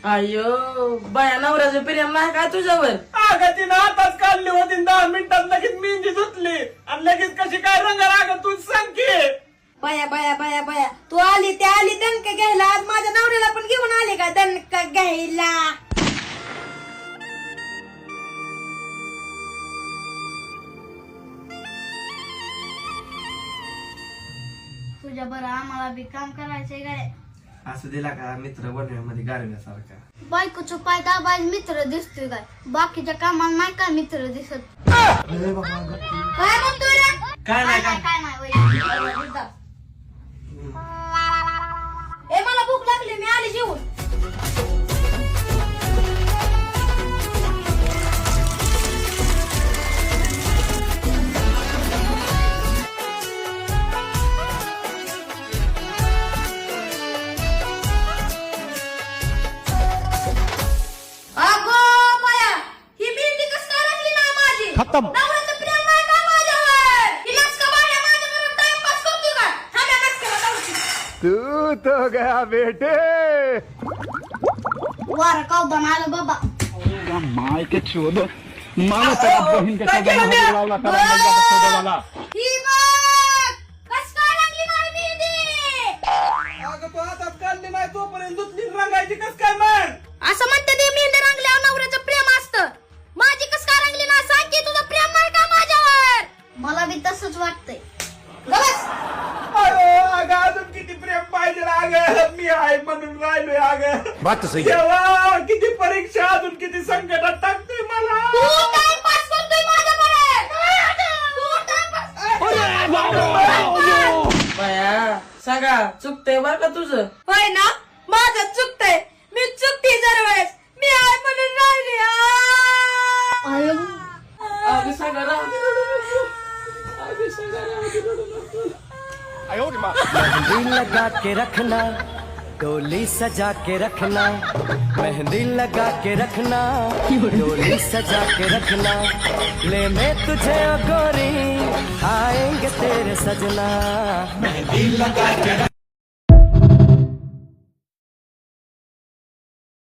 अयो बाया नवऱ्याचं प्रेम नाही काय तुझ्यावर? अगं तिनं आताच काढली होती 10 मिनिटात लगेच मेहंदी धुतली आणि लगेच कशी काय रंग राग तू सांग की. बाया बाया बाया बाया तू आली ते आली दणका घ्यायला. आज माझ्या नवऱ्याला पण घेऊन आले का दणका घ्यायला? तुझ्या बरं आम्हाला बी काम करायचंय काय? असं दिला का मित्र बनवण्यामध्ये गारव्यासारखा. बायकोचं पाय दाबाय मित्र दिसतोय काय? बाकीच्या कामाला नाही काय मित्र दिसत? काय म्हणतोय रे? काय नाही काय काय नाही वय. ए मला भूक लागली मी आली जेवून. खत्म. नवऱ्याचं प्रेम नाही का माझ्यावर? ही नाचका बाया माझ्याबरोबर टाइमपास करतोय का? थांब या नाचक्याला जाऊची. तू तो गया बेटे. वार कावदान आलं बाबा. माय के छोड़ मानो तेरा बहन के साथ लावला करा माझ्या सोडवाला. ही बघ कस काय लागली नाही मेहंदी. अगं तू हातात काढली नाही तोपर्यंत धुतली रंगायची कस काय मग? असं म्हणते ते मेहंदी रंगल्यावर नवऱ्याचं प्रेम असतं. माझी कस काय रंगली ना? सांग की तुझं प्रेम नाही का माझ्यावर? मला बी तसंच वाटतंय. गबस. अगं अजून किती प्रेम पाहिजे अगं. मी आहे म्हणून राहिलोय अगं. बात तो सही देवा किती परीक्षा अजून किती संकटात टाकतोय मला. तू टाइमपास करतोय माझ्याबरोबर. तू टाइमपास. बाया सांगा चुकतंय बर का तुझं? होय ना माझं चुकतंय. मी चुकते दरवेळेस. मी आहे म्हणून राहिली. अरे अगं सांगा राहू दे, रडू नको. अगं सांगा राहू दे, रडू नको. मेहंदी लगा के रखना, डोली सजा के रखना, मेहंदी लगा के रखना, डोली सजा के रखना, ले मैं तुझे ओ गोरी, आएंगे तेरे सजना. मेहंदी लगा के